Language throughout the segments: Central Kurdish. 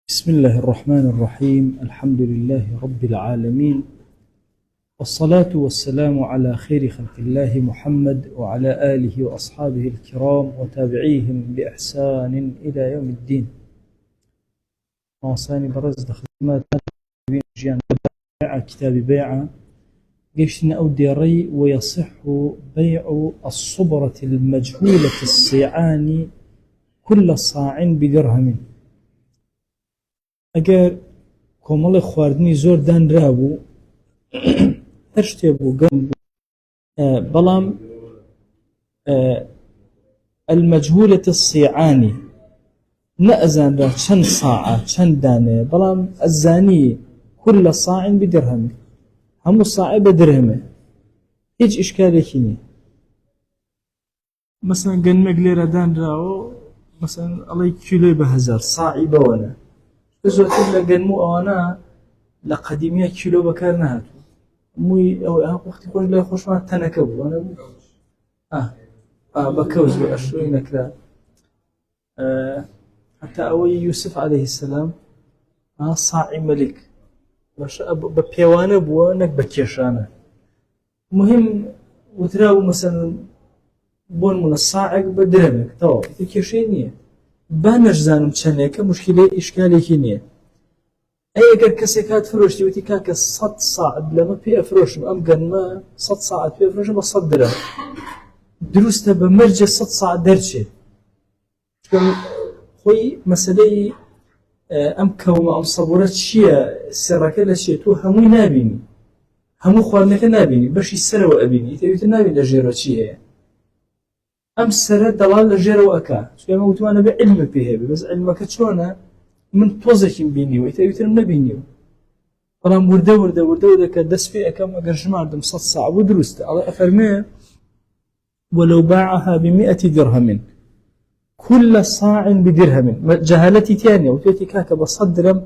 بسم الله الرحمن الرحيم. الحمد لله رب العالمين، والصلاة والسلام على خير خلق الله محمد وعلى آله وأصحابه الكرام وتابعيهم بإحسان إلى يوم الدين. وصاني برز خدمات جيان بيع كتاب بيعة قيشنا أو ديري ويصح بيع الصبرة المجهولة الصيعان كل صاع بدرهم. ئەگەر کۆمەڵی خواردنی زۆر دانرابوو هەر شتێ بوو گەم بوو، بەڵام المەجهولة الصیعانی نەئەزانرا چەند ساعە چەند دانەیە، بەڵام ئەزانی كل صاع بدرهم، هەموو ساعێ بە درهمێ، هیچ ئیشکالێکی نییە. مەسەڵەن گەنمێک لێرە دانراوە، مەسەڵەن ئەڵێ کیلۆی بە هەزار ساعی بەوەنە، زۆرتر لە گەنم و ئەوانە لە قەدیمیە کیلۆ بەکار نهاتوو، مووی ئەو وەختی خۆش لای خۆشمان تەنەکە بوو، ئەوانە بوو بە کەوز بوو ئەشۆی نەکرا. حتا ئەوەی یوسف عەلەیه السەلام ساعی مەلیک بە پێوانە بووە نەک بە کێشانە. مهم وتراوە مەسەڵەن بۆ نمونە ساعێک بە درەمێک تەواو، کێشەی نییە، با نەشزانم چەندێکە مشکلەی ئیشکالێکی نییە. ئەگەر کەسێک هات فرۆشتی وتی کاکە 100 ساعت لەمە پێ ئەفرۆشم، ئەم گەنمە 100 ساعت پێ ئەفرۆشم بە 100 درەم، دروستە بە مەرجە 100 ساعت دەرچێت. خۆی مەسەلەی ئەم کەومە ئەم سەبورە چییە، سێڕەکە لە چێت و هەمووی نابینی، هەموو خواردنەکە نابینی، بەشی سەرەوە ئەبینی، تێویتر نابین لە ژێرە چی هەیە. ئەم سەرە دەڵال لە ژێرەوە ئەکا، چکەمە وتوانە بە علمە پێ هەیە، بەس علمەکە چۆنە من تۆزێکیم بینیوە تێویترم نەبینیوە، بەڵام وردە وردە وردە وردەکە دەست پێ ئەەکەم ئەگەر ژماردم 100 ساعة بوو دروستە. ئەڵێ ئەفەرمێ ولو باعها ب100 درهم كل صاع بدرهم، جەهالەتی تیانە وتێتی کاکە بە 100 درهم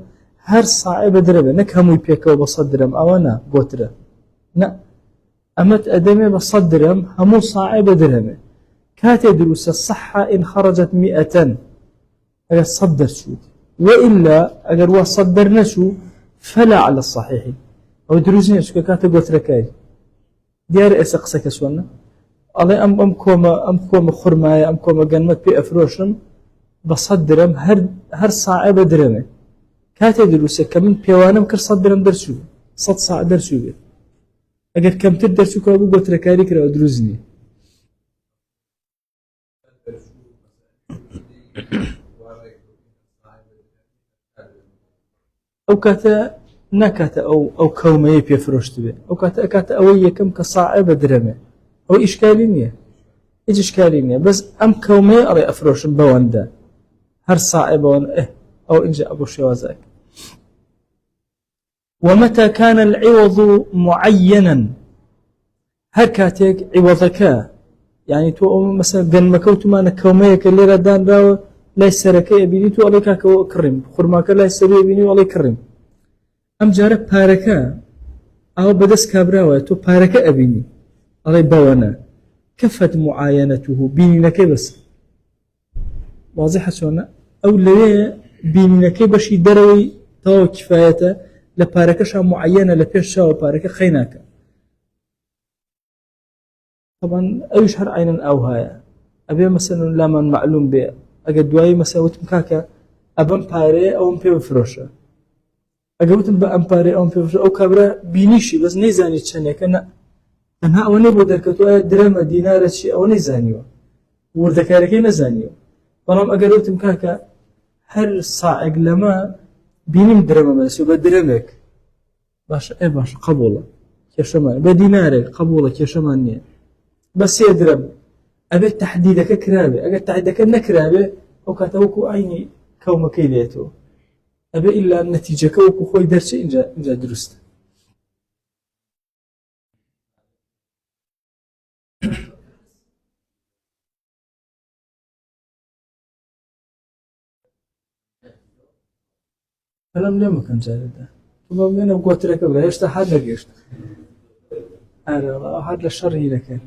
هەر ساعێ بە درەبێ، نەک هەمووی پێکەوە بە 100 درهم، ئەوە نا بۆترە، نە ئەمەت ئەدەمێ بە 100 درهم هەموو ساعێ بە درهمێ. كاتي دروس الصحة إن خرجت 100 أجر صدر شوت، وإلا أجر وصدر نشو فلا على الصحيح. أو دروسين شو كاتي قلت ركاي ديار أسقسك سونا الله أم كوم خرماية أم كوم جنمت بأفروشن بصدرم هر ساعة بدرمه. كاتي دروس كمن بيوانم كر صدرم درسو 100 ساعة درسو بيت، أجر كم تدرسو كابو قلت ركاي كرا دروزني. ئەو کاتە ناکاتە ئەو کەومەیە پێفرۆشت بێ، ئەو کاتە ئەکاتە ئەوەی یەکەم کە ساعە بە درەمێ، ئەو ئیشکالی نییە، هیچ ئیشکالی نییە، بەس ئەم کەومەیە ئەڵێ ئەفرۆشم بەوەندە هەر ساعێ بەوەندە، ئەو ئینجا ئەبوو شێوازەکە. ومتى كان العوض معينا، هەر کاتێک عوضەکە يعني تو مثلا گەنمەکە وتمانە کەومەیەکە لێرە دانراوە لای سەرەکەی ئەبینی تو ئەڵێ کاکەوە کڕیم، خورماکە لای سەری ئەبینی و ئەڵێ کڕیم، ئەم جارە پارەکە ئەوە بەدەست کابراوە تۆ پارەکە ئەبینی ئەڵێ بەوەنە کەفەت معاینەته بینینەکەی بەس واضحە چۆنە، ئەو لەوێ بینینەکەی بەشی دەرەوەی تەواو کفایەتە، لە پارەکەشان معاینە لە پێش چاوە پارەکە خەی ناکە. طبعا أيش هر عينا أو هاي أبي مثلا لما معلوم به أجد دواي مثلا وتم كاكا أبم باري أو أم بيو فروشة، أجوتم بأم باري أو أم بيو فروشة أو كبرة بينيشي بس نيزاني تشني كنا أنا أو نبغى دركتوا درهم دينار شيء أو نيزانيو وردكاركين نزانيو، فلام أجوتم كاكا هر صاعق لما بينم درهم بس وبدرمك باش إيه باش قبوله كشمان بدينارك قبوله كشمانية بس يدرب أبي تحديدك كرابة، أجد تحديدك نكرابة أو كاتوكو عيني كوم كيليتو، أبي إلا النتيجة كوكو خوي درس إنجا درست. فلم لما كان جالده طبعا من قوت لك ولا يشتا حد لقيشت أنا حد للشر لك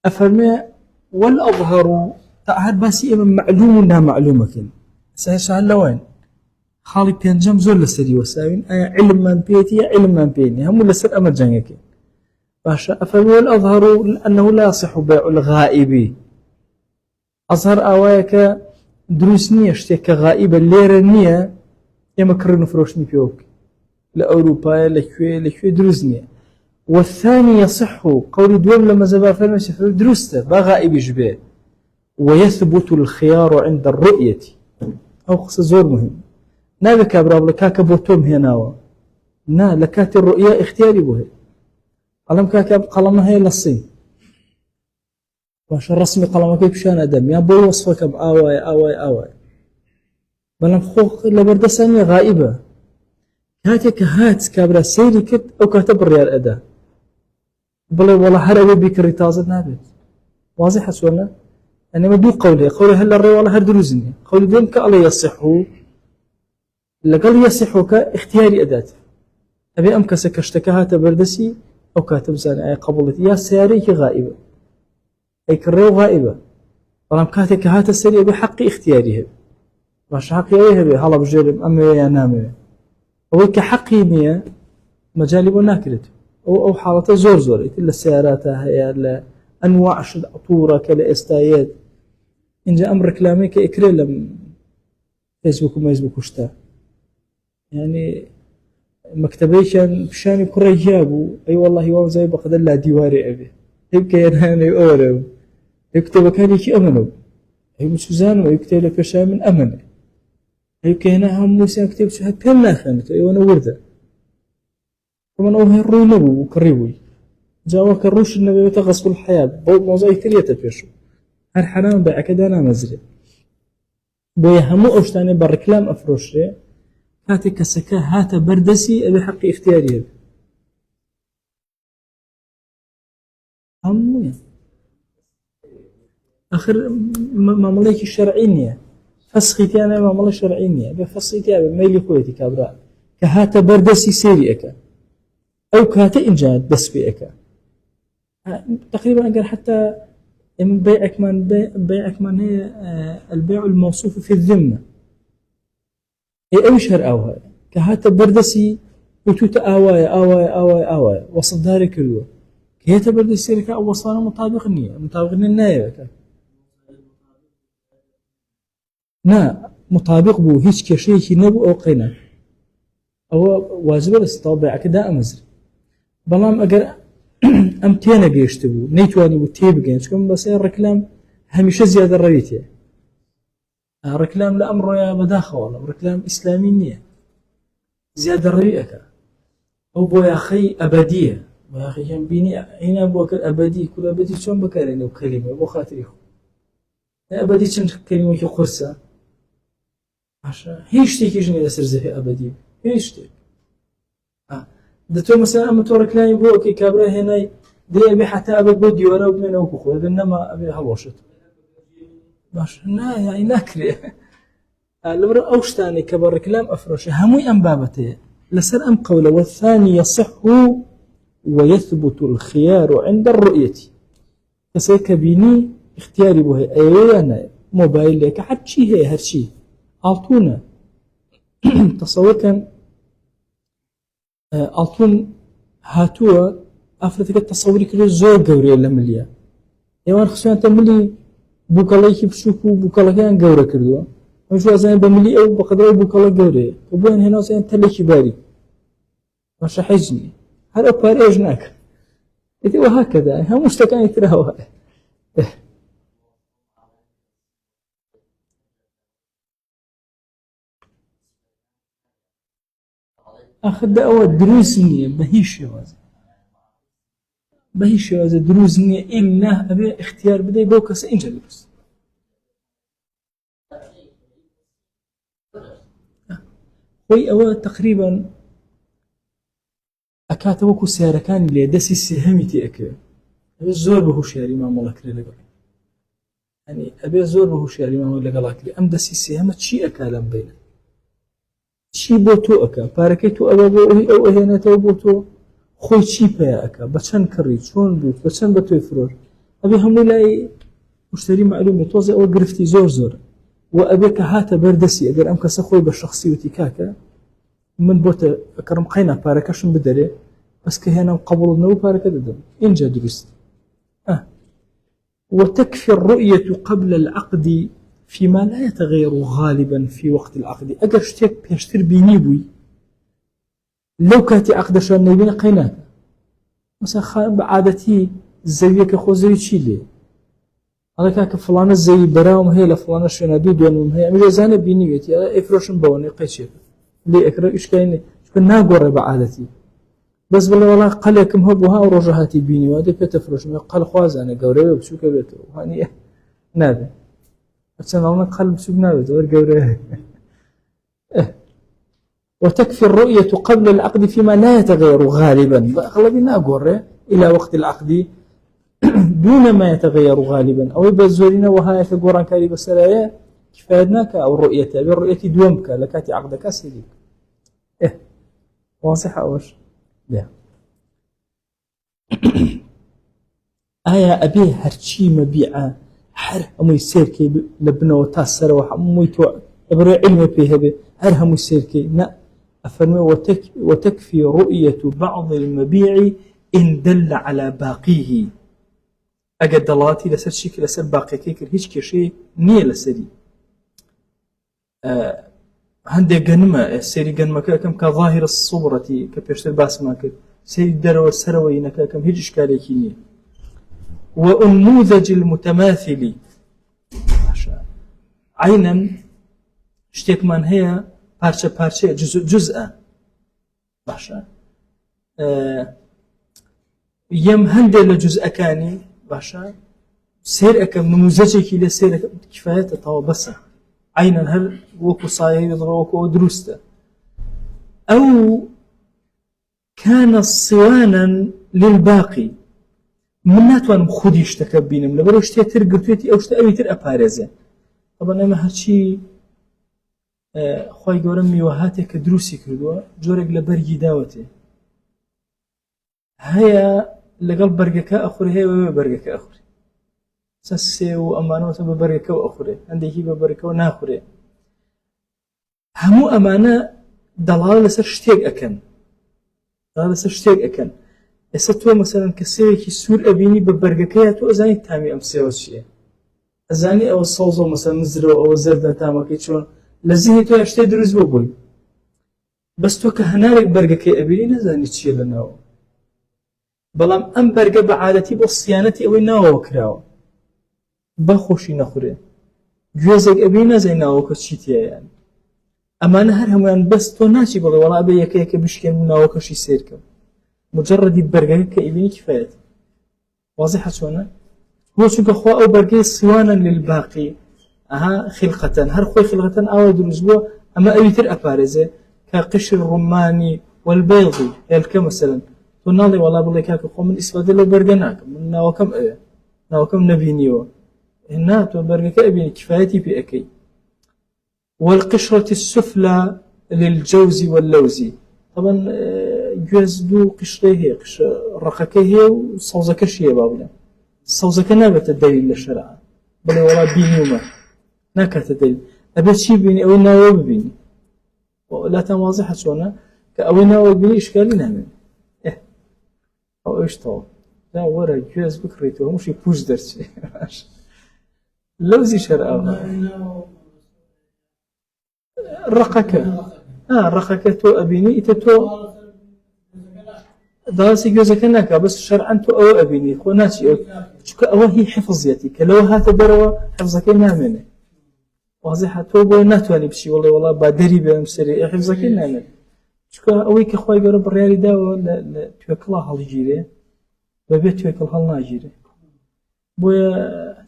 أفرمي والأظهر تعهد بس من معلوم إنها معلومة كن سهل لوين خاڵی پێنجەم زۆر لەسەری وەساوین ئایا علممان پێێتی یا علممان پێ نییە هەموو لەسەر ئەمە جەنگەکەین باشە ئەفەرمێ والأظهر أنه لا يصح بيع الغائب ئەزهر ئاوایە کە دروست نییە شتێک کە غائبە لێرە نییە ئێمە کڕن و فرۆشتنی پێوە بکەین لە ئەوروپایە لەکوێ دروست نییە والثاني يصح قول دوم لما زبا فرمش درسته با غائبش به ويثبت الخيار عند الرؤية أو قصة زور مهم نابي كابراب لكاك بوتوم هناوا نا لكات الرؤية اختياري به قلم كاك قلمها هي للصين واش الرسمي قلمك بشان أدم يا بو وصفك بآواي آواي آواي بلام خوخ لبردسانية غائبة هاتك هات كابرا سيري كت أو كاتب الريال أدا بلا والله هر بيكري تازه نابت واضح ولا أنا ما دو قولي هلا الري والله هر دروزني قولي دين كالله يصحه لقال يصحه كاختياري أداة أبي أمكس كشتكها تبردسي أو كاتب زاني أي قبلت يا سياريك غائبة أي كريو غائبة ولم كاتك هات السريع بحق اختياريه باش حقي أيه هلا بجرب أمي يا نامي هو كحقي مية مجالي وناكلته أو حالته زور إلا السيارات هي أنواع عطورة كلا إستايات إن جاء أمر كلامي كإكريل لم فيسبوك وما يسبوك وشتا يعني مكتبي كان بشاني كري جابوا أي والله هو زي بقدر لا ديواري أبي يبكي أنا أورو يكتب كان يكي أمنه هي مسوزانو يكتب لك شيء من أمنه يبكي هنا هم موسى يكتب شيء كنا خانته أي وأنا ورده ومن أوه الروي نبو وكريوي جاوا كروش النبي يتغصب الحياة بو موزاي تريا تبيشو هر حرام بيع كده أنا مزري بويا همو أوشتاني بالركلام أفروشري هاتي كسكا هاتا بردسي أبي حق اختياري همو يعني آخر معاملة شرعية فسخيتي أنا معاملة شرعية بفسخيتي أبي ميلي خويتي كابرا كهاتا بردسي سيري أكا أو كاتا إنجاد بس بيئك تقريبا أقول حتى بيعك من هي البيع الموصوف في الذمة أي شهر أوها كهاتا بردسي وتوتا آواي وصل داري كلوه كهاتا بردسي لك أو وصانا مطابق النية نا مطابق بو هيش كشيكي نبو أو قينا أو واجب الاستطابع كدا أمزري بلام أجر أم تينا جيشتبو نيتواني وتيبجين شكون بس الركلام هميشه زيادة الريتية الركلام لأمر يا بداخة والله ركلام إسلامي نية زيادة الريئة أو بو يا أخي أبدية ويا أخي جنبيني هنا بوك أبدي كل أبدي شون بكاريني وكلمة بو خاطري أبدي شن كلمة كقرصة عشان هيش تيجي لسر زي أبدي هيش تيجي دتو مثلا أما تورك لا يبغى كي كابره هنا دي أبي حتى أبي بدي ورا ومن أوكو هذا إنما أبي هالوشت باش نا يعني نكري لبر أوشتاني كبر كلام أفرش همي أم بابته لسر أم قوله والثاني يصح ويثبت الخيار عند الرؤية فسيك بيني اختياري به أي أنا موبايل لك حد شيء هي هالشيء أعطونا تصور كان أعطون هاتوا أفرتك التصوري كله زور جوري لمليا يوان خصوصا تملي بوكالايكي بشوفو بوكالاكيان جورا كردوا مش وزن بملي أو بقدر بوكالا جوري وبين هنا زين تلكي باري مش حجني هذا باريجناك إذا وهكذا هم مشتكين يتراوا أخذ أول دروس نية بهيش هذا دروس نية إلا أبي اختيار بدي بوكس إنجا دروس وي أول تقريبا أكاتبوكو سياركان اللي دسي سهمتي أكل أبي الزور بهو شاري ما مالك لي يعني أبي الزور بهو شاري ما مالك لي أم دسي سهمت شيء أكلام بينه چی بۆ تۆ ئەکا پارەکەی تۆ ئەوە بۆ ئەو ئەهێنێتەوە بۆ تۆ خۆی چی پێ ئەکا بە چەند کڕی چۆن بوو بە چەند بە تۆی فرۆش ئەبێ هەموو لای مشتری معلومێ تۆزێ ئەوە گرفتی زۆر وأبيك هات بردسي أجر أمك سخوي بالشخصي وتكاكا من بوت أكرم قينا باركشن بدري بس كهنا قبول النو بارك ددم إن جا درست وتكفي الرؤية قبل العقد فيما لا يتغير غالبا في وقت العقد أجر شتيك بيشتر بينيبوي لو كانت عقد شان نبينا قيناك مثلا بعادتي زيك خوزي تشيلي هذا كاك فلانة زي براهم هي لفلانة شنا دودون هي مجازانة بينيتي افروشن بوني قيشي لي اكره ايش كاين شكون ناقور بعادتي بس والله قلكم هو بها ورجهاتي بيني وهذا كتفرش قال خواز انا قوري بسوق بيته هاني نادي انا ما قلب سوق نادي غير قوري وتكفي الرؤية قبل العقد فيما لا يتغير غالبا أغلبنا أقول إلى وقت العقد دون ما يتغير غالبا أو يبزورين وهاي تقوران كاري بسرايا كفايدناك أو الرؤية بالرؤية دومك لكاتي عقدك سيديك واضح أوش لا آية أبي هرشي مبيعة هر همو يسير كي لبنا وتاسر وهمو يتوع إبرا علم بيه هر همو يسير كي لا أفرمي وتكفي رؤية بعض المبيع إن دل على باقيه أجد دلاتي لسر شيك لسر باقي كيكر هيش كشي نية لسري هندي جنمة سيري جنمة كم كظاهر الصورة كبيشتر باسماك سيري درو سروي كم هيج إشكالي كينية والنموذج المتماثل عينا اشتيك من هي بارشة جزء باشا يم هندي لجزء كاني باشا سير أكم نموذجك إلى سير كفاية تطاو بس عينا هل وكو صاير وكو دروسته أو كان صوانا للباقي مناتوان خودي اشتكى بينهم لبرو اشتيا ترقرتويتي أو اشتأوي تر أبارزة طبعا أما هاتشي خوای گەورە میوەهاتێک کە دروستی کردووە جۆرێک لە بەرگی داوەتێ هەیە لەگەڵ بەرگەکە ئەخوری هەیە بە بەرگەکە ئەخوری سێ و ئەمانەوەتە بە بەرگەکەەوە ئەخورێ هەندێکی بە بەرگەکەەوە ناخورێ هەموو ئەمانە دەڵاڵ لەسەر شتێک ئەکەن لەسەر شتێک ئەکەن ئێستا تۆ مەسەڵەن کە سێوێکی سوور ئەبینی بە بەرگەکەیە تۆ ئەزانی تامی ئەم سێوە چییە ئەزانی ئەوە سەوزە مەسەڵەن مزرەوە ئەوە زەردە تامەکەی چۆن لذهني تو اشتي دروز بوي بس تو كهنالك برقك ابيني نزاني تشي لناو بلام ام برقه بعادتي بصيانتي او ناو كراو بخوشي نخوري جوزك ابينا زي ناو كشيتي يعني اما انا هر هم بس تو ناشي بقى والله ابي يك بشكل ناو كشي سيرك مجرد برقه كابيني كفايه واضحه شلون هو شو اخو او برقه صيانه للباقي أها خلقة هر خوي خلقة أو دروزبو أما أيتر أبارزة كقشر الرماني والبيضي هالك مثلا تنالي والله بالله كاك خو من إسفاد له برجناك من ناوكم نبينيو هنا تو برجك أبين كفايتي بأكي والقشرة السفلى للجوز واللوز طبعا جوزدو قشرة هي قشرة رقكة هي وصوزك شيء بابنا صوزك نابت الدليل للشرع بل ولا بينيوما نكت الدليل أبي شيء بيني أو ناوي بيني ولا تواضح شلونه كأو ناوي بيني إشكالي نعمل أو إيش طاو لا ورا جوز بكريته مش يبوش درسي لوزي شرع رقك تو أبيني إتتو دراسي جوزك هناك بس شرعا تو أو أبيني خو ناسي شو أو هي حفظيتي كلو هات دروا حفظك نامنه واضحة تو بو ناتواني بشي والله بادري بمسري حفظك نامنه شو أوي كخوي قرب الريالي داو لا توكلها هالجيري ببيت توكلها الناجيري بو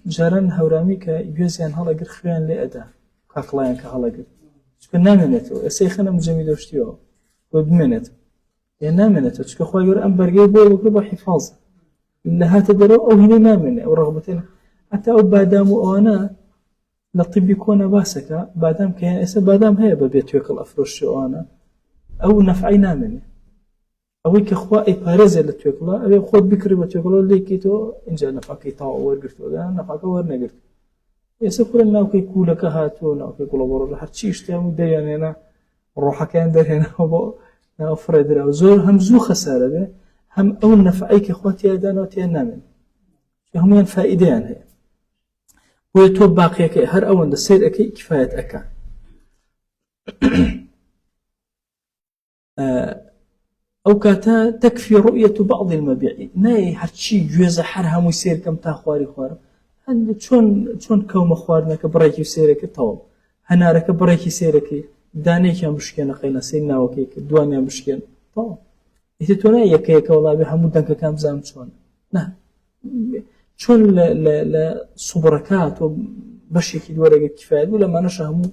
جاران هورامي كيجوزيان هلا قر خوان لأدا كاكلاين كهلا قر شو نامنته السيخنا مجمد وشتيو وبمنته نامنته شو خوي قرب أم برجي بو وكبا حفاظ إن هات درو أو هنا نامنه أو رغبتنا حتى أو بعدام وأنا لطيب يكون باسكا بعدام كان إسا بعدام هي ببيت يوكل أفروش وأنا أو نفعي نامنه أو كخوائي بارزة لتوكلا أبي خود بكري بتوكلا اللي كيتو إن جاء نفعك يطاع ورقرتو ده نفعك ورنقرت يسكر الناوكي كولا كهاتو ناوكي كولا برو حتشيش تامو ديان هنا روحا كان در هنا وبو نافرد له زور هم زو خسارة به هم أو نفعيك إخواتي أدانا وتينا هم ين فائدين هي ويتوب باقي كي هر أول دسير أكي كفاية أكا أو كاتا تكفي رؤية بعض المبيع ناي هرشي جوزة حرها مسير كم تاخواري خوار هن شون كوم خوارنا كبريكي سيرك طوب هنارك بريكي سيرك دانيك يا مشكلة قينا سينا وكيك دوانيا مشكلة طوب يتتونا يكيك والله بحمودك كام زام شون نه شون لا صبركات وبشيكي ورقة كفاية ولا ما نشهمو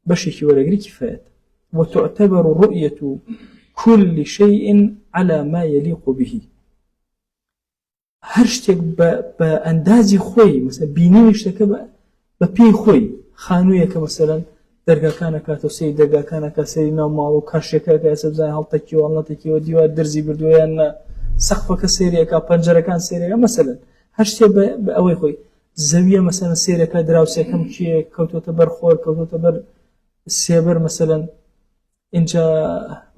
بشيكي ورقة كفاية وتعتبر رؤية كل شيء على ما يليق به هرشتك بأندازي خوي مثلا بينيشتك ببي خوي خانويك مثلا درجة كان كاتو سي درجة كان كاسينا مالو كاشكا كاسبزان هالتكي والنتكي وديوار درزي بردويان سقفك سيريكا بنجرة كان سيريكا مثلا هرشتك بأوي خوي زاوية مثلا سيريكا دراوسي كم كي كوتو تبر خور كوتو تبر السيبر مثلا اینجا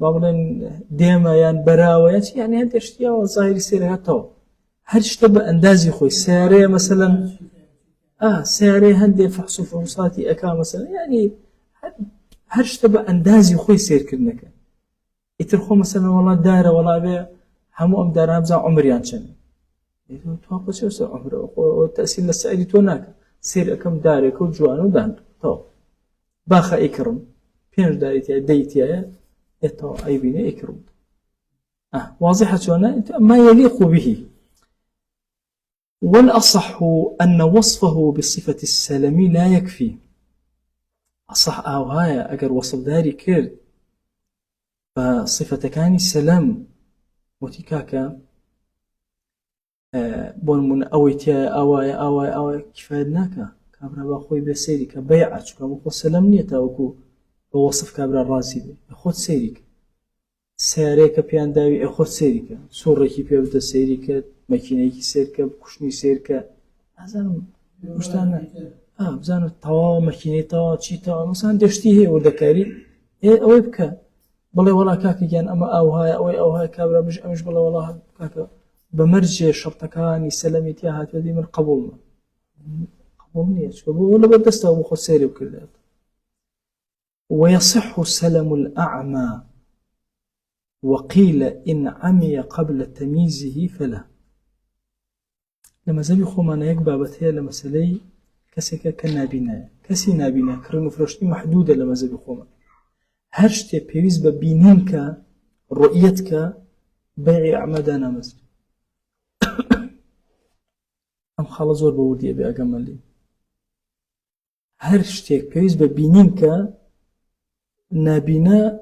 بابلن ديما يعني براوة يعني هاد اشتيا وظاهر سيرها تو هرشت بأندازي خوي سيارة مثلا سيارة هندي فحص فحوصاتي أكا مثلا يعني هرشت بأندازي خوي سير كرنك يترخو مثلا والله دارة والله بي همو أم دارة بزا عمريان شن توقع شو سر عمره والتأثير للسائل توناك سير أكم دارة كل جوان ودان تو باخا إكرم بينج داريتي ديتي يتو أي بيني إكرم واضحة شونا ما يليق به والأصح أن وصفه بصفة السلم لا يكفي أصح هاي أجر وصف داري كير فصفة كاني سلام وتكاكا بون من أويتيا أواي كفادناكا كابرا باخوي بسيري كبيعة كابو سلام نيتا وكو بوصف كابرا الرازي بي أخذ سيريك سياريك بيان داوي أخذ سيريك سوريكي بيبدا سيريك ماكينيكي سيريك بكشني سيريك هذا مشتانا بزانو توا ماكيني توا چي توا مثلا دشتي هي ودكاري أوي بكا بلي والله كاكي كان أما أو هاي كابرا مش بلي والله كاكا بمرجع شرطكاني سلامتي هات ودي من قبولنا قبولني ولا بدست أبو خذ سيري وكذا ويصح سلم الأعمى وقيل إن عمي قبل تمييزه فلا لما زبي خمانا يقبابت هي لمسالي كسيكا كنابينا كسي نابينا كرنو فرشتي محدودة لما زبي خمانا هرشتي بيويز ببينينك رؤيتك بيع أعمدانا مزل أم خالة زور بودي أبي أقمل لي هرشتي بيويز ببينينك نابينا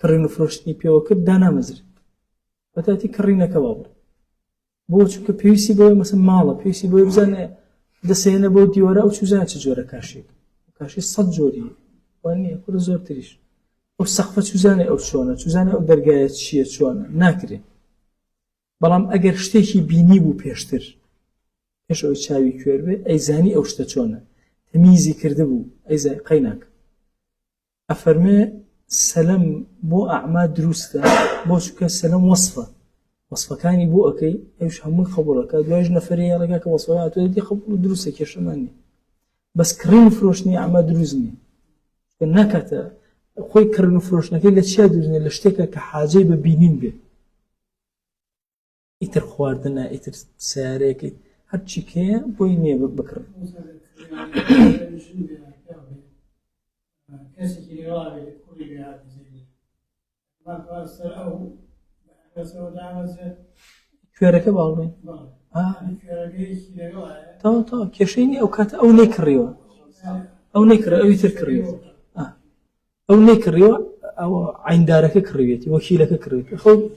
كرينو فروشتني بيوكر دانا مزري فتاتي كرينا كبابر بو چونك بيوسي بو مثلا مالا بيوسي بو بزانه دسينا بو ديوارا او چوزانه چجورا كاشي صد جوري واني كل زور تريش او سقفه چوزانه او چوزانه او درگايه چيه چونه ناكري بلام اگر شتيكي بيني بو پيشتر پيش او چاوي كوير به اي زاني او شتا چونه تمييزي كرده بو اي زاني قيناك أفرمي سلام بو أعمال دروسته بو شكا سلام وصفة كاني بو أكي أيش هم خبرك دواج نفرية لك وصفات ودي خبر دروسك يا شماني بس كرين فروشني أعمال دروسني نكته خوي كرين فروشني كي لتشي دروسني لشتك كحاجة ببينين به إتر خواردنا إتر سيارك هرشي كي بويني بكر كسي رابع كل بهذا زين ما قاصر أو قاصر دعوة كيرك بالبين تا كشيني أو كات أو نكريوا أو نكر أو يتكريوا أو نكريوا أو عين دارك كريتي وكيلك كريتي خو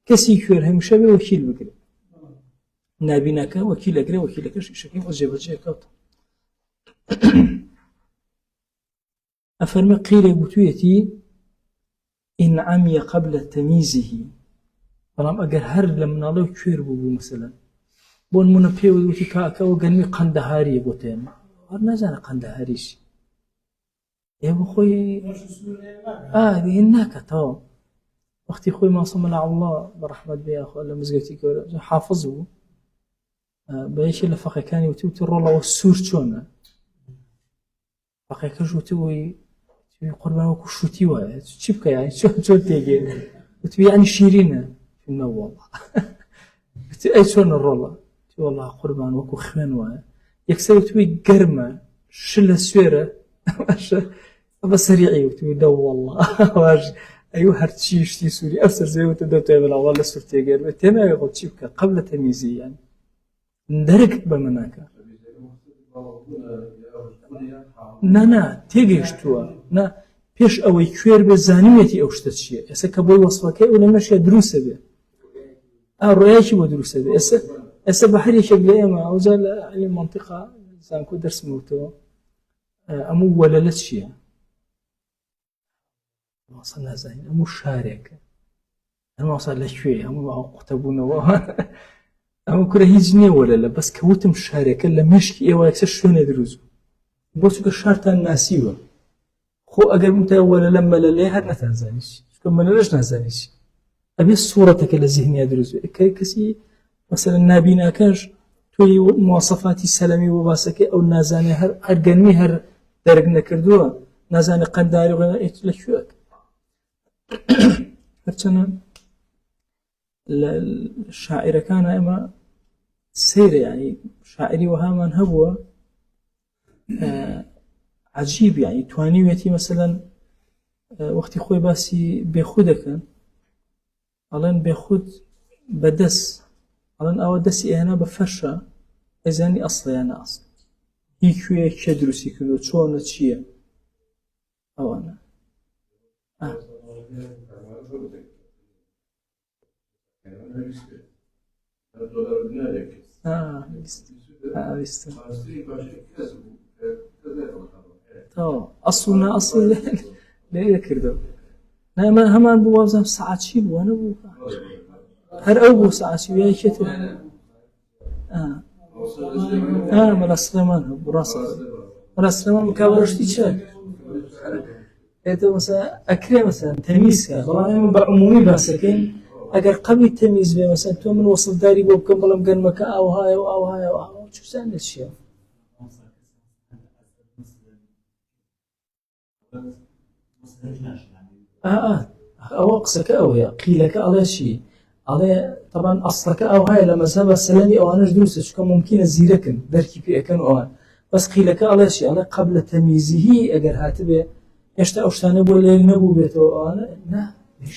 كسي كير هم شبه وكيل بكري نابينك وكيلك شكل وجب الجاكوت أفرمي قيل بتويتي إن عمي قبل تمييزه بلام أجر هر لما الله كير بو مثلا بون من بيو وتي كاكا وقنمي قندهاري بوتين هەر نازانە قەندەهاریشی ئێوە خۆی باش سوورێ ناکات. هێن ناکاتەوە وەختی خۆی ماسەمە لە عەڵڵا بەڕەحمەت بێ خۆ لە مزگەوتی گەورە حافظ بوو بە یەکێ لە فەقێکانی وتی ڕۆڵەوە سوور چۆنە فەقێکەش وتبووی قوربان وەکو شوتی وایە چی بکە یانی چۆن تێگەێ وتبی یانی شیرینە نەوەڵڵا وتی ئەی چۆنە ڕۆڵە وتی وەڵڵا قوربان وەکو خوێن وایە یەکسەر وتبی گەرمە شل لە سوێرە بە سەریعی وتبی دە وەڵڵا واژ ئەیوە هەرچی شتی سووری ئەو سەرزەوی وتە دەتوێ بەڵاوە لە سوور تێگەێنێ تێناوێ خۆ چی بکە قەبلە تەمیزی یانی دەرەکت بە من ناکە نا تێگەیشتووە نا پێش ئەوەی کوێر بێ زانیوێتی ئەو شتە چییە ئێستا کە بۆی وەسفەکەی ئەو لەمەشە دروسە بێ ڕۆیەکی بۆ دروسە بێ ئێستا بە هەر یەکێک لە ئێمە ئەوجا لە عیلمی مەنتیقا زانکۆ دەرسمەوتەوە ئەموو وەلەلە چییە ماسە نازانین ئەموو شارێکە هەماسا لەکوێ هەموو ئەو قوتەبوونەوە ئەمە کورە هیچ نییە وەلەلە بەس کەوتم شارێکە لە مشکی ئێوە یەکسەر شوێنە دروست بۆ چونکە شارتان ناسیوە خۆ ئەگەر بمتە وەلەلە مەلەلەیە هەر نەتانزانیش چونکە مەلەلەش نازانیش ئەبێ سوورەتەکە لە ذهنیا دروست کەسی مەسەلەن نابیناکەش تۆی مواسەفاتی سەلەمی بۆ باسەکەی ئەو نازانێ هەر گەنمی هەر دەرگ نەکردووە نازانێ قەنداری ڕێنە لەکوێک هەرچەنە لە شاعیرەکانە ئێمە سەیرە ینی شاعری وەهامان هەبووە عجیب ینی توانیوێتی مەسەلەن وەختی خۆی باسی بێخود دەکەن ئەڵێن بێخود بەدەست ئەڵێن ئەوە دەستی ئێنا بە فەرشە ئەزانی ئەسڵیان ئەسڵ هی کوێ کێ دروستی کردو چۆنە چییە ئەوانە ئەسڵ نا ئەسڵ لێ کردەوە نایمە هەمان بوو وازم سەعاچی بووە نەبوو هەر ئەو بوو سەعاچی ویایکێت مەلا سلێمان هەبوو ڕاستە مەلا سلێمان مکاوەشتی چە مثلا ئەکرێ مثلا تەمیزکە بەڵام بە عمومی باسەکەین ئەگەر قەبی تەمیز بێ مثلا تۆ من وەسڵداری بۆ بکەم بەڵام گەنمەکە ئاوهایە و ئاوهایە و ئاوە چوسان لە چییە ئەوە قسەکە ئەوەیە قیلەکە ئەڵێ چی ئەڵێ طبعاً ئەسڵەکە ئەوهایە لە مەذهەبە سەلەمی ئەوانەش دروستە چونکە ممکنە زیرەکن دەرکی پێەکەن ئەوان بەس قیلەکە ئەڵێ چی ئەڵێ قەبلە تەمیزیهی ئەگەر هاتبێ هێشتا ئەو شتانە بۆ لێک نەبوو بێتەوە ئەوانە نا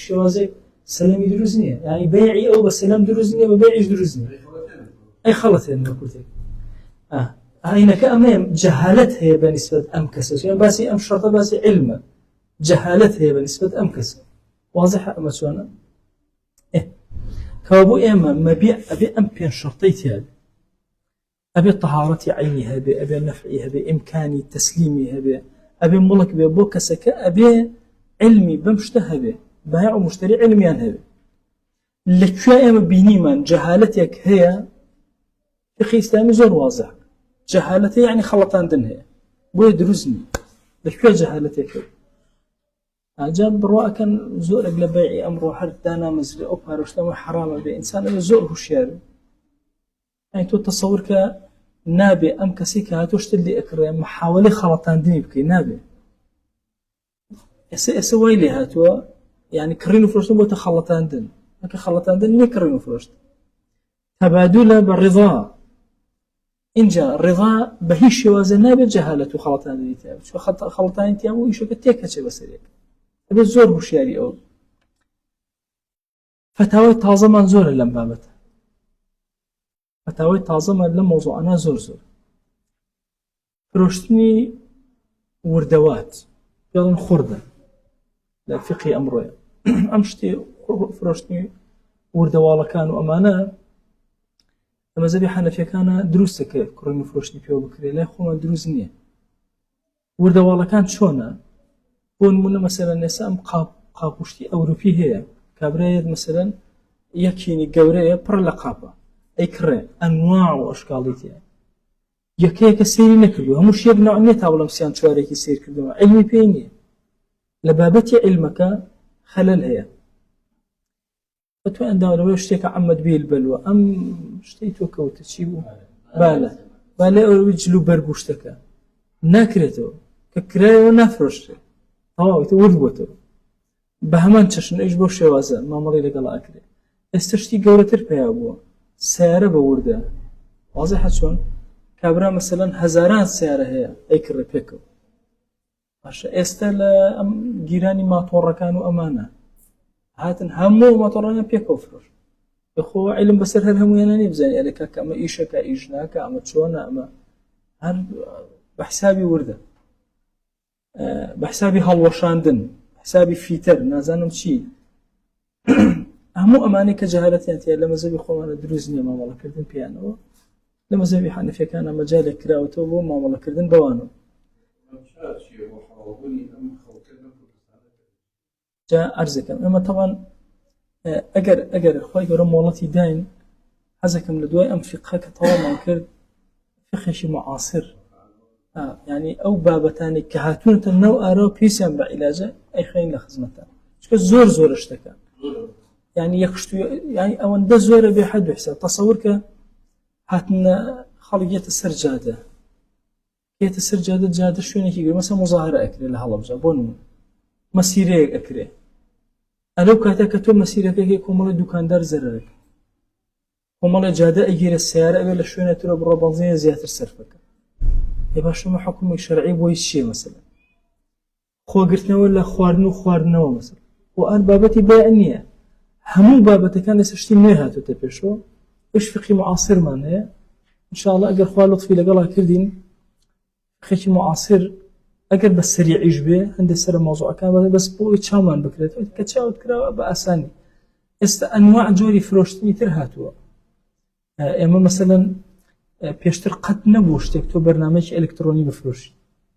شێوازێک سەلەمی دروست نییە یعنی بەیعی ئەو بە سەلەم دروست نییە بە بەیعیش دروست نییە ئەی خەڵەتێن بە کورتێک ئاینەکە ئەمەیە جەهالەت هەیە بە نیسبەت ئەم کەسە یان باسی ئەم شەرتە باسی علمە جەهالەت هەیە بە نیسبەت ئەم کەسە واضحە ئەمە چۆنە کەوا بۆ ئێمە مەبیع ئەبێ ئەم پێنج شەرتەی تیا بێ ئەبێ طەهارەتی عەینی هەبێ ئەبێ نەفعی هەبێ ئیمکانی تەسلیمی هەبێ ئەبێ مڵک بێ بۆ کەسەکە ئەبێ علمی بەم شتە هەبێ بایع و مشتری علمیان هەبێ لەکوێ ئێمە بینیمان جەهالەتێک هەیە فقهی ئیسلامی زۆر واضح جەهالەتە یعنی خەڵەتاندن هەیە بۆیە دروست نییە لەکوێ جەهالەتێک هەیە ئاجا بڕواکەن زۆرێک لە بەیعی ئەمڕۆ هەر دانامەزرێ ئەو پارۆشتەمە حرامە بێ ئینسان ئەوێ زۆر هوشیارە یعنی تۆ تەسەوور کە نابێ ئەم کەسی کە هاتۆ شتت لێ ئەکڕێ محاوەلەی خەڵەتاندنی بکەی نابێ ئێستا وای لێ هاتووە یعنی کڕین و فرۆشتن بۆتە خەڵەتاندن ئەکە خەڵەتاندن نییە کڕین و فرۆشت تەبادولە بە ڕیضا اینجا ڕیضا بە هیچ شێوازە نابێت جەهالەت و خەڵەتاندنی تیا بێت چونکە خەڵەتاندنی تیا بوو ئیشەکە تێکەچێ بەسەرێک ئەبێت زۆر هوشیاری ئەو فتاوای تازەمان زۆرە لەم بابەتە فتاوای تازەمان لەم مەوزوعانە زۆر فرۆشتنی وردەوات پێڵێن خوردە لە فقهی ئەمڕۆیە ئەم شتێ فرۆشتنی وردەواڵەکان و ئەمانە لە مەذهەبی حەنەفیەکانە دروستە کە کڕین و فرۆشتنی پێوە بکرێت لای خۆمان دروست نییە وردەواڵەکان چۆنە بۆ نمونە مەسەلەن ئێستا ئەم قاپوشتی ئەوروپی هەیە کابرایەت مەسەلەن یەکینی گەورەیە پڕ لە قاپە ئەی کڕێ ئەنواع و ئەشکاڵی تێ یەکەیەکە سەیری نەکردو هەموو شێک ناوانێت تا بەڵام سیان چوارێکی سیر کردەوە علمی پێی نییە لە بابەتی علمەکە خەلەل هەیە بەتوان ئەنداوەوە شتێکە عەمەد بێ بەلوە ئەم شتەی تۆ کەوتە چی بوو بالە ئەوەی جلو بەربوو شتەکە ناکرێتەوە کە کرایەوە نافرۆشتێت تەواوەتە ورد بۆتەوە بە هەمان چەشن ئەویش بۆ شێوازە مامەڵی لەگەڵا ئەکرێت ئێستا شتی گەورەتر پێیا بووە سیارە بە وردە واضحە چۆن کابرا مەسەلەن هەزاران سیارە هەیە ئەیکڕێ پێکەوە باشە ئێستا لە ئەم گیرانی ماتۆڕەکان و ئەمانە هاتن هەموو ماتۆڕەکان پێکەوە فرۆش بەخۆ علم بەسەر هەر هەموویانە نیە بزانێ ئەلەکە کە ئەمە ئیشەکە ئیش ناکە ئەمە چۆنە ئەمە هەر بە حسابی وردە بە حسابی هەڵوەشاندن حسابی فیتر نازانم چی هەموو ئەمانەی کە جەهالەتیان تیا لە مەزەبی خۆمانە دروست نییە مامەڵەکردن پێیانەوە لە مەزەبی حەنەفیەکانە مەجالێک کراوەتەوە بۆ مامەڵەکردن بەوانەوە جا عەرزەکەم ئەمە تەوان ئەگەر خۆی گەورە مۆڵەتی داین حەزەکەم لە دوای ئەم فقهە کە تەواومان کرد فقهێکی معاصر یعنی ئەو بابەتانی کە هاتوونەتە نەو ئارەوە پێیان بە عیلاجە ئەیخەین لە خزمەتە چکە زۆر شتەکە یعنی یەکشت یعنی ئەوەندە زۆرە بێ حەد و حساب تەسەور کە هاتنە خەڵکێتە سەر جادە کێتە سەر جادە شوێنێکی گەورە مەسەڵەن مزاهرە ئەکرێت لە هەڵەبجە بۆ نمونە مەسیرەیەک ئەکرێ ئەلەو کاتە کە تۆ مەسیرەکەی کۆمەڵی دوکاندار زەرەرەکە کۆمەڵی جادە ئەگیرە سیارە ئەوێ لە شوێنە ترە بڕۆ بەنزینە زیاتر سەرفەکە ێ باشەمە حکومی شەرعی بۆی چییە مەسەلەن خۆگرتنەوە لە خواردن و خواردنەوە مەسەلەن و ئەن بابەتی بەیع نییە هەموو بابەتەکان لەسەر شتی نوێ هاتووەتە پێشەوە ئەش فقی معاصرمان هەیە انشاءالله ئەگەر خوا لطفی لەگەڵا کردین فقێکی معاصر ئەگەر بە سەریعیش بێ هەندێک سەر مەوزوعەکان بەس بۆی چامان بکرێت کە چاوت کراوە بە ئاسانی ئێستا ئەنواع جۆری فرۆشتنی تر هاتووە ئێمە مەسەلەن پێشتر قەت نەبوو شتێک تۆ بەرنامەیەکی ئەلکترۆنی بفرۆشی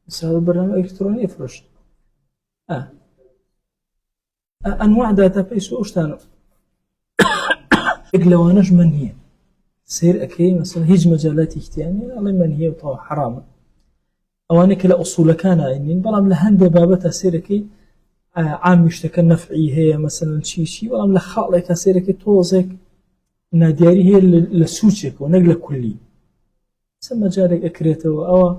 مثلا بەرنامە ئەلکترۆنی ئەفرۆشت ئەنواع داتابیس و ئەوشتانە یەک لەوانەش منهیە سیر ئەکەی مەسەلەن هیچ مەجالاتی احتیاجی ئەڵێ منهیە و تەواو حرامە ئەوانەی کە لە ئوسوولەکان ئاینین بەڵام لە هەندێک بابەتە سیرەکەی عامی شتەکە نەفعی هەیە مەسەلەن چی بەڵام لە خاڵێکە سیرەکەی تۆزێک نادیاری هەیە لە سوچێکەوە نەک لە کولی چەند مەجالێک ئەکرێتەوە ئەوە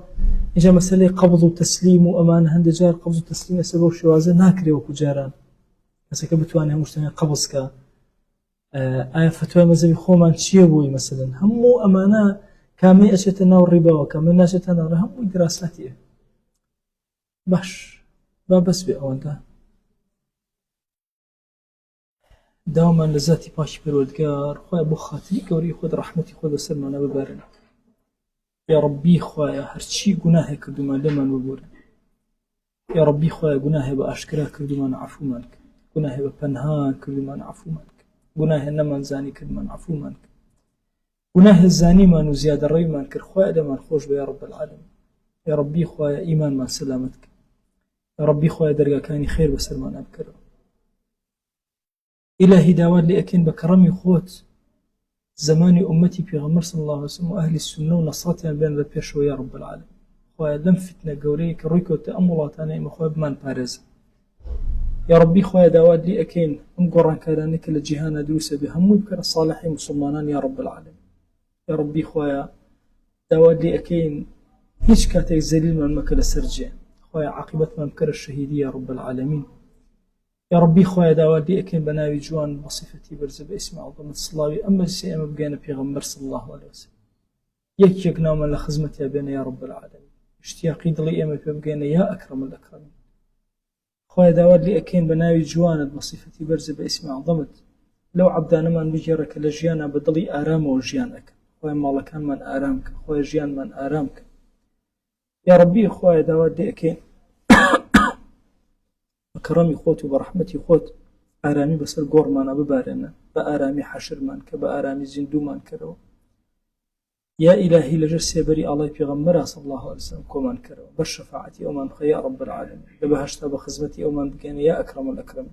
اینجا مەسەلەی قەبض و تەسلیم و ئەمانە هەندێک جار قەبض و تەسلیم لەسەر بەو شێوازە ناکرێ وەکو جاران کەسێکە بتوانێت هەموو شتێک قەبض بکە ئایا فتوای مەزەبی خۆمان چییە بووی مەسەلەن هەموو ئەمانە کامی ئەچێتە ناو ڕیباوە کامی ناچێتە ناو هەمووی دراساتیە باش با بەس بێ ئەوەندە داوامان لە زاتی پاشی پەروەردگار خۆیان بۆ خاتری گەورەی خۆت ڕەحمەتی خۆت بەسەرمانە ببارن یا ڕەبی خۆیە هەرچی گوناهێک کردومان لێمان ببوورن یا ڕەبی خۆیە گوناهێ بە ئاشکرا کردومانە عەفومان کە گوناهێ بە پەنهان کردومانە عەفومان کە گوناهێ نەمانزانی کردمان عەفومان کە گوناهێ زانیمان و زیادە ڕێویمان کرد خۆیە لێمان خۆش بە یا ڕەب العالەمین یا ڕەبی خۆیە ئیمانمان سەلامەت کە یا ڕەبی خۆیە دەرگاکانی خێر بەسەرمانە بکەرەوە إلهي داوات لأكين بكرمي خوت زماني أمتي في غمر صلى الله عليه وسلم وأهل السنة ونصرتها بين البيش ويا رب العالمين خويا لم فتنة قوري كرويك وتأملات أنا مخويا بمان بارز يا ربي خويا داوات لأكين أم قران كلانك لجهانا دوسة بهم ويبكر الصالحين مسلمانان يا رب العالمين يا ربي خويا داوات لأكين هيش كاتك زليل من مكل سرجين خويا عاقبة من مكر الشهيدية يا رب العالمين يا ربي خويا داوات لأكين بناوي جوان بصفتي برز باسم عظمة الصلاوي أما السيئة بقينا في غمر صلى الله عليه وسلم يك نوما لخزمتي بين يا رب العالمين اشتياقي ضلي أما بقينا يا أكرم الأكرمين خويا داوات لأكين بناوي جوان بصفتي برز باسم عظمة لو عبدانا من بجيرك لجيانا بدلي آرام وجيانك خويا مالكان من آرامك خويا جيان من آرامك يا ربي خويا داوات لأكين بكرمي خوت وبرحمتي خوت آرامي بسر قورمانا ببارنا بآرامي حشرمان كبآرامي زندومان كرو يا إلهي لجرسي بري الله في غمرة صلى الله عليه وسلم كومان كرو بالشفاعتي أومان خيا رب العالمين لبهشتا بخزمتي أومان بكين يا أكرم الأكرم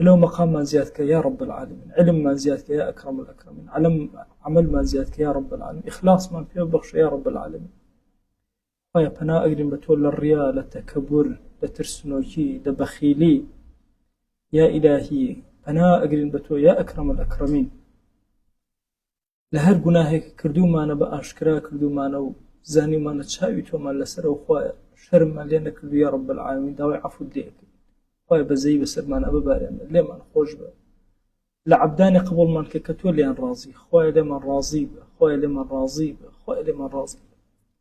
لو مقام ما زيادك يا رب العالمين، علم ما زيادك يا أكرم الأكرمين، عمل ما زيادك يا رب العالمين، إخلاص ما فيه بخش يا رب العالمين. خويا بنا أقرم بتول الرياء للتكبر لترسنوكي لبخيلي يا إلهي، بنا أقرم بتول يا أكرم الأكرمين. لهر گناهێک کردومانە بە ئاشکرا کردومانە و زانیمانە چاوی تۆمان لەسەر و خوایە شەرممان لێ نەکردو یا رب العالمین، داوای عەفوت لێ بکەین. خوایە بەزەیی بەسەرمانە ببارێنە، لێمان خۆش بە، لە عەبدانی قبوڵمان کە تۆ لێیان ڕازی، خوایە لێمان ڕازی بە، خوایە لێمان ڕازی بە، خوایە لێمان ڕازی بە.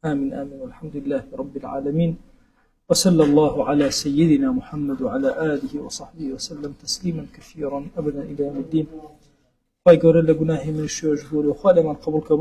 آمين آمين والحمد لله رب العالمين، وصلى الله على سيدنا محمد وعلى آله وصحبه وسلم تسليما كثيرا أبدا إلى يوم الدين. خوای گەورە لە گوناهی من شوێژ بوو و خوا لێمان قبوڵ کە